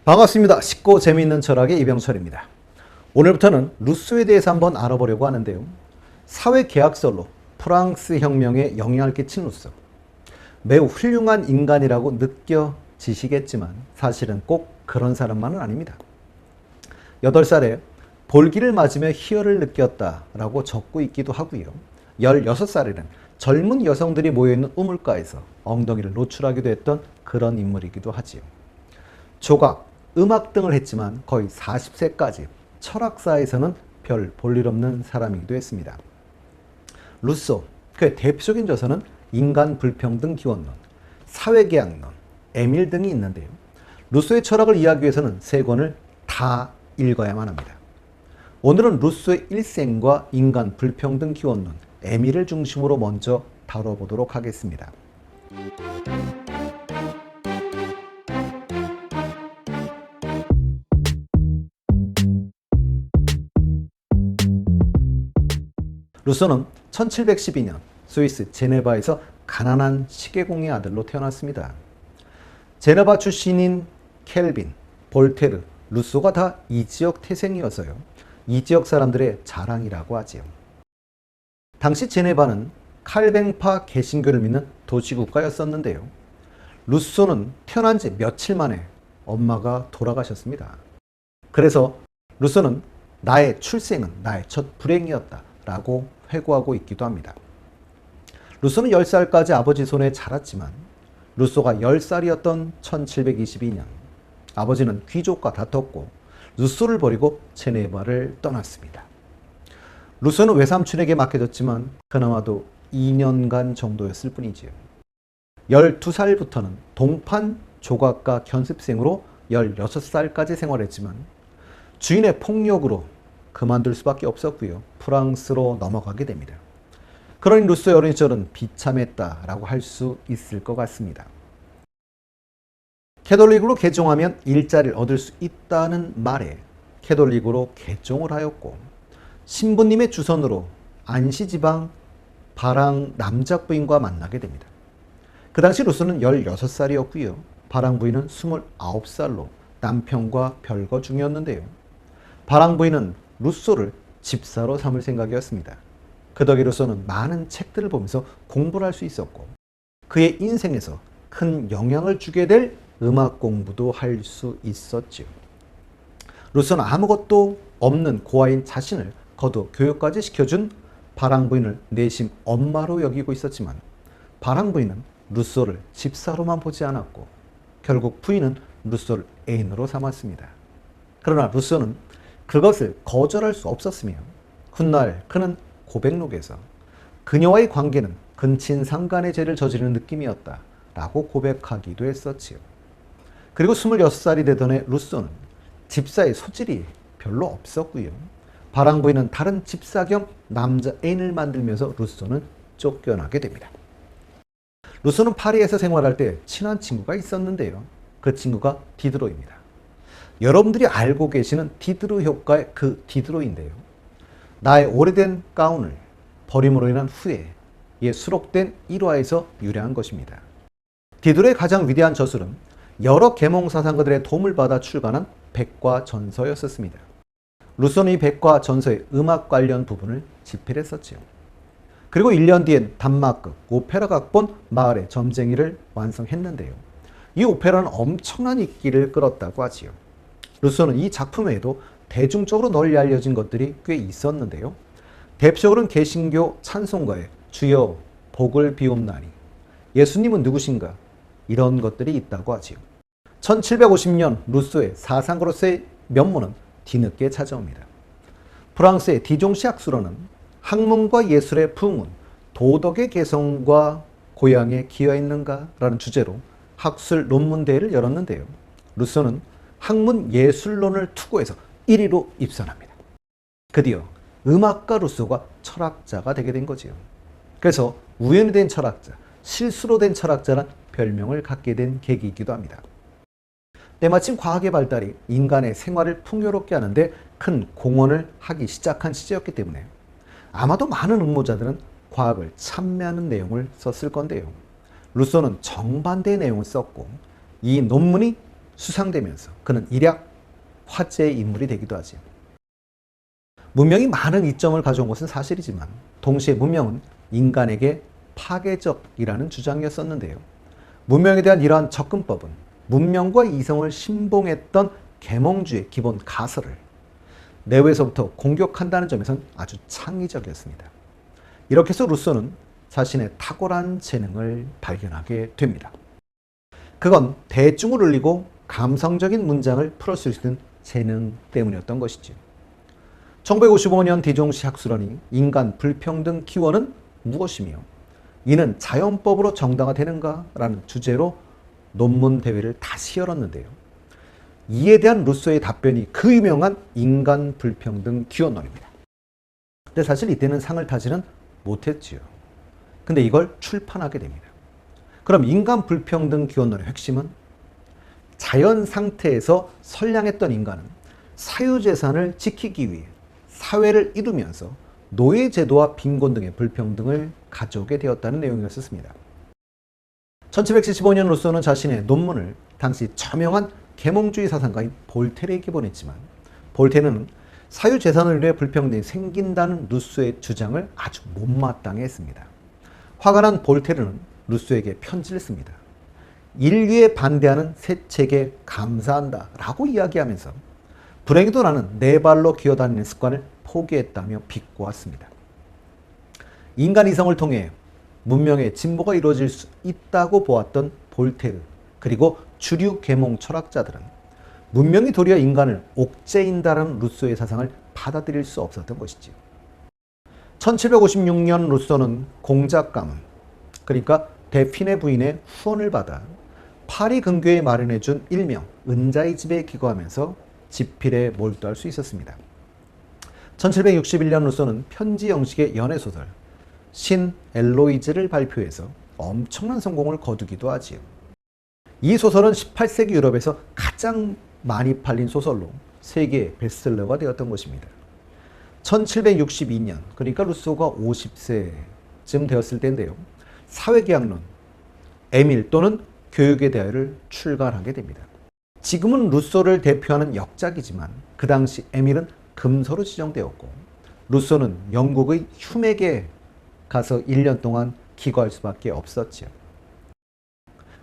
반갑습니다. 쉽고 재미있는 철학의 이병철입니다. 오늘부터는 루소에 대해서 한번 알아보려고 하는데요. 사회계약설로 프랑스 혁명에 영향을 끼친 루소. 매우 훌륭한 인간이라고 느껴지시겠지만 사실은 꼭 그런 사람만은 아닙니다. 8살에 볼기를 맞으며 희열을 느꼈다라고 적고 있기도 하고요. 16살에는 젊은 여성들이 모여있는 우물가에서 엉덩이를 노출하기도 했던 그런 인물이기도 하지요. 조각, 음악 등을 했지만 거의 40세까지 철학사에서는 별 볼일 없는 사람이기도 했습니다. 루소, 그의 대표적인 저서는 인간 불평등 기원론, 사회계약론, 에밀 등이 있는데요. 루소의 철학을 이해하기 위해서는 3권을 다 읽어야만 합니다. 오늘은 루소의 일생과 인간 불평등 기원론, 에밀을 중심으로 먼저 다뤄보도록 하겠습니다. 루소는 1712년 스위스 제네바에서 가난한 시계공의 아들로 태어났습니다. 제네바 출신인 켈빈, 볼테르, 루소가 다 이 지역 태생이어서요. 이 지역 사람들의 자랑이라고 하지요. 당시 제네바는 칼뱅파 개신교를 믿는 도시국가였었는데요. 루소는 태어난 지 며칠 만에 엄마가 돌아가셨습니다. 그래서 루소는 나의 출생은 나의 첫 불행이었다 라고 회고하고 있기도 합니다. 루소는 10살까지 아버지 손에 자랐지만 루소가 10살이었던 1722년 아버지는 귀족과 다퉜고 루소를 버리고 제네바를 떠났습니다. 루소는 외삼촌에게 맡겨졌지만 그나마도 2년간 정도였을 뿐이지요. 12살부터는 동판 조각가 견습생으로 16살까지 생활했지만 주인의 폭력으로 그만둘 수밖에 없었고요. 프랑스로 넘어가게 됩니다. 그러니 루소의 어린 시절은 비참했다라고 할 수 있을 것 같습니다. 캐톨릭으로 개종하면 일자리를 얻을 수 있다는 말에 캐톨릭으로 개종을 하였고 신부님의 주선으로 안시지방 바랑 남자 부인과 만나게 됩니다. 그 당시 루소는 16살이었고요. 바랑 부인은 29살로 남편과 별거 중이었는데요. 바랑 부인은 루소를 집사로 삼을 생각이었습니다. 그 덕에 루소는 많은 책들을 보면서 공부를 할 수 있었고 그의 인생에서 큰 영향을 주게 될 음악 공부도 할 수 있었지요. 루소는 아무것도 없는 고아인 자신을 거둬 교육까지 시켜준 바랑 부인을 내심 엄마로 여기고 있었지만 바랑 부인은 루소를 집사로만 보지 않았고 결국 부인은 루소를 애인으로 삼았습니다. 그러나 루소는 그것을 거절할 수 없었으며 훗날 그는 고백록에서 그녀와의 관계는 근친상간의 죄를 저지르는 느낌이었다 라고 고백하기도 했었지요. 그리고 26살이 되던 해 루소는 집사의 소질이 별로 없었고요. 바랑 부인은 다른 집사 겸 남자 애인을 만들면서 루소는 쫓겨나게 됩니다. 루소는 파리에서 생활할 때 친한 친구가 있었는데요. 그 친구가 디드로입니다. 여러분들이 알고 계시는 디드로 효과의 그 디드로인데요. 나의 오래된 가운을 버림으로 인한 후회에 수록된 일화에서 유래한 것입니다. 디드로의 가장 위대한 저술은 여러 계몽사상가들의 도움을 받아 출간한 백과전서였었습니다. 루소는 이 백과전서의 음악 관련 부분을 집필 했었지요. 그리고 1년 뒤엔 단막극, 오페라 각본 마을의 점쟁이를 완성했는데요. 이 오페라는 엄청난 인기를 끌었다고 하지요. 루소는 이 작품 외에도 대중적으로 널리 알려진 것들이 꽤 있었는데요. 대표적으로는 개신교 찬송가의 주여 복을 비옵나니, 예수님은 누구신가 이런 것들이 있다고 하지요. 1750년 루소의 사상가로서의 면모는 뒤늦게 찾아옵니다. 프랑스의 디종시 학술원은 학문과 예술의 부흥은 도덕의 개성과 고양에 기여했는가 라는 주제로 학술 논문 대회를 열었는데요. 루소는 학문 예술론을 투고해서 1위로 입선합니다. 드디어 음악가 루소가 철학자가 되게 된 거지요. 그래서 우연히 된 철학자, 실수로 된 철학자란 별명을 갖게 된 계기이기도 합니다. 때마침 과학의 발달이 인간의 생활을 풍요롭게 하는데 큰 공헌을 하기 시작한 시제였기 때문에 아마도 많은 음모자들은 과학을 찬매하는 내용을 썼을 건데요. 루소는 정반대의 내용을 썼고 이 논문이 수상되면서 그는 일약 화제의 인물이 되기도 하지. 문명이 많은 이점을 가져온 것은 사실이지만 동시에 문명은 인간에게 파괴적이라는 주장이었었는데요. 문명에 대한 이러한 접근법은 문명과 이성을 신봉했던 계몽주의 기본 가설을 내부에서부터 공격한다는 점에선 아주 창의적이었습니다. 이렇게 해서 루소는 자신의 탁월한 재능을 발견하게 됩니다. 그건 대중을 울리고 감성적인 문장을 풀을 수 있는 재능 때문이었던 것이죠. 1955년 디종시 학술원이 인간 불평등 기원은 무엇이며 이는 자연법으로 정당화되는가? 라는 주제로 논문 대회를 다시 열었는데요. 이에 대한 루소의 답변이 그 유명한 인간 불평등 기원론입니다. 근데 사실 이때는 상을 타지는 못했지요. 근데 이걸 출판하게 됩니다. 그럼 인간 불평등 기원론의 핵심은 자연 상태에서 선량했던 인간은 사유재산을 지키기 위해 사회를 이루면서 노예제도와 빈곤 등의 불평등을 가져오게 되었다는 내용이었습니다. 1775년 루소는 자신의 논문을 당시 저명한 계몽주의 사상가인 볼테르에게 보냈지만 볼테르는 사유재산을 위해 불평등이 생긴다는 루소의 주장을 아주 못마땅해 했습니다. 화가 난 볼테르는 루소에게 편지를 씁니다. 인류에 반대하는 새 책에 감사한다 라고 이야기하면서 불행히도 나는 네 발로 기어다니는 습관을 포기했다며 비꼬았습니다. 인간 이성을 통해 문명의 진보가 이루어질 수 있다고 보았던 볼테르 그리고 주류 계몽 철학자들은 문명이 도리어 인간을 옥죄인다라는 루소의 사상을 받아들일 수 없었던 것이지요. 1756년 루소는 공작 가문, 그러니까 데핀의 부인의 후원을 받아 파리 근교에 마련해준 일명 은자의 집에 기거하면서 집필에 몰두할 수 있었습니다. 1761년 루소는 편지 형식의 연애소설 신 엘로이즈를 발표해서 엄청난 성공을 거두기도 하지요. 이 소설은 18세기 유럽에서 가장 많이 팔린 소설로 세계 베스트셀러가 되었던 것입니다. 1762년, 그러니까 루소가 50세쯤 되었을 때인데요. 사회계약론, 에밀 또는 교육에 대하여를 출간하게 됩니다. 지금은 루소를 대표하는 역작이지만 그 당시 에밀은 금서로 지정되었고 루소는 영국의 흉에게 가서 1년 동안 기거할 수밖에 없었지요.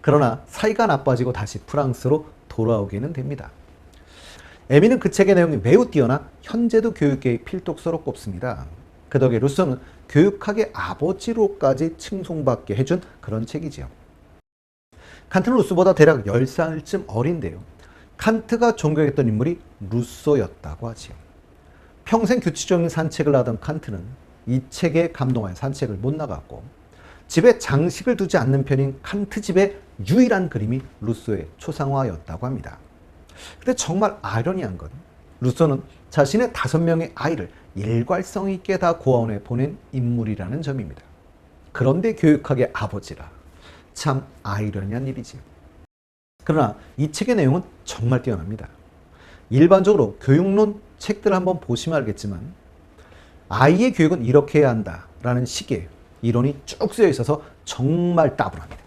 그러나 사이가 나빠지고 다시 프랑스로 돌아오기는 됩니다. 에밀은 그 책의 내용이 매우 뛰어나 현재도 교육계의 필독서로 꼽습니다. 그 덕에 루소는 교육학의 아버지로까지 칭송받게 해준 그런 책이지요. 칸트는 루소보다 대략 10살쯤 어린데요. 칸트가 존경했던 인물이 루소였다고 하지요. 평생 규칙적인 산책을 하던 칸트는 이 책에 감동하여 산책을 못 나갔고 집에 장식을 두지 않는 편인 칸트 집의 유일한 그림이 루소의 초상화였다고 합니다. 근데 정말 아이러니한 건 루소는 자신의 5명의 아이를 일괄성 있게 다 고아원에 보낸 인물이라는 점입니다. 그런데 교육학의 아버지라. 참 아이러니한 일이지요. 그러나 이 책의 내용은 정말 뛰어납니다. 일반적으로 교육론 책들을 한번 보시면 알겠지만 아이의 교육은 이렇게 해야 한다라는 식의 이론이 쭉 쓰여 있어서 정말 따분합니다.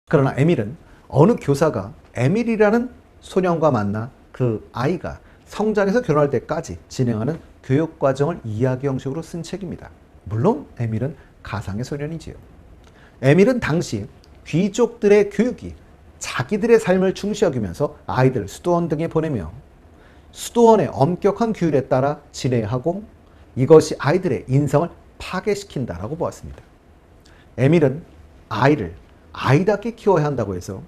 그러나 에밀은 어느 교사가 에밀이라는 소년과 만나 그 아이가 성장해서 결혼할 때까지 진행하는 교육 과정을 이야기 형식으로 쓴 책입니다. 물론 에밀은 가상의 소년이지요. 에밀은 당시 귀족들의 교육이 자기들의 삶을 중시 여기면서 아이들 수도원 등에 보내며 수도원의 엄격한 규율에 따라 지내하고 이것이 아이들의 인성을 파괴시킨다라고 보았습니다. 에밀은 아이를 아이답게 키워야 한다고 해서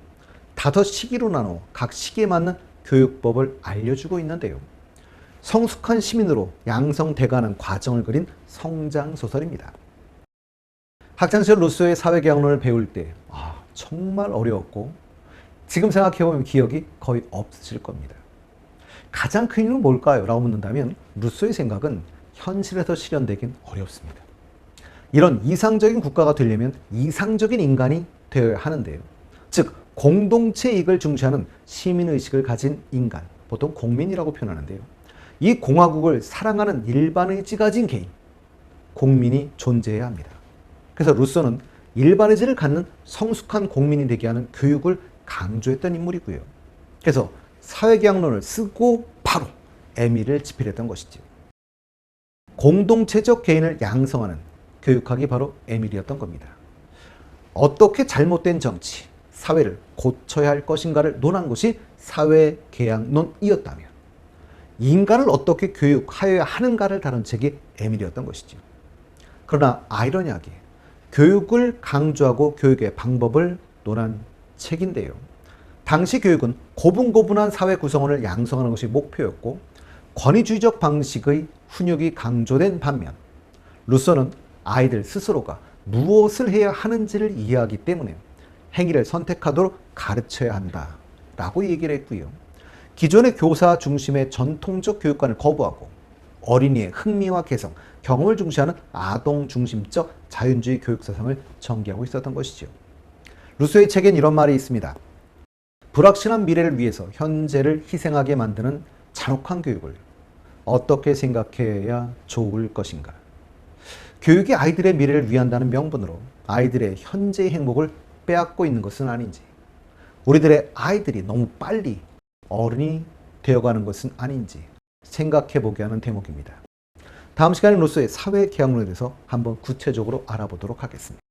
5시기로 나눠 각 시기에 맞는 교육법을 알려주고 있는데요. 성숙한 시민으로 양성돼가는 과정을 그린 성장소설입니다. 학창시절 루소의 사회계약론을 배울 때 정말 어려웠고 지금 생각해보면 기억이 거의 없으실 겁니다. 가장 큰 이유는 뭘까요? 라고 묻는다면 루소의 생각은 현실에서 실현되긴 어렵습니다. 이런 이상적인 국가가 되려면 이상적인 인간이 되어야 하는데요. 즉 공동체 이익을 중시하는 시민의식을 가진 인간, 보통 공민이라고 표현하는데요. 이 공화국을 사랑하는 일반의지 가진 개인, 공민이 존재해야 합니다. 그래서 루소는 일반의지를 갖는 성숙한 공민이 되게 하는 교육을 강조했던 인물이고요. 그래서 사회계약론을 쓰고 바로 에밀을 집필했던 것이죠. 공동체적 개인을 양성하는 교육학이 바로 에밀이었던 겁니다. 어떻게 잘못된 정치, 사회를 고쳐야 할 것인가를 논한 것이 사회계약론이었다면 인간을 어떻게 교육하여야 하는가를 다룬 책이 에밀이었던 것이죠. 그러나 아이러니하게 교육을 강조하고 교육의 방법을 논한 책인데요. 당시 교육은 고분고분한 사회 구성원을 양성하는 것이 목표였고 권위주의적 방식의 훈육이 강조된 반면 루소는 아이들 스스로가 무엇을 해야 하는지를 이해하기 때문에 행위를 선택하도록 가르쳐야 한다라고 얘기를 했고요. 기존의 교사 중심의 전통적 교육관을 거부하고 어린이의 흥미와 개성, 경험을 중시하는 아동 중심적 자연주의 교육 사상을 전개하고 있었던 것이죠. 루소의 책엔 이런 말이 있습니다. 불확실한 미래를 위해서 현재를 희생하게 만드는 잔혹한 교육을 어떻게 생각해야 좋을 것인가? 교육이 아이들의 미래를 위한다는 명분으로 아이들의 현재의 행복을 빼앗고 있는 것은 아닌지, 우리들의 아이들이 너무 빨리 어른이 되어가는 것은 아닌지 생각해보게 하는 대목입니다. 다음 시간에 루소의 사회계약론에 대해서 한번 구체적으로 알아보도록 하겠습니다.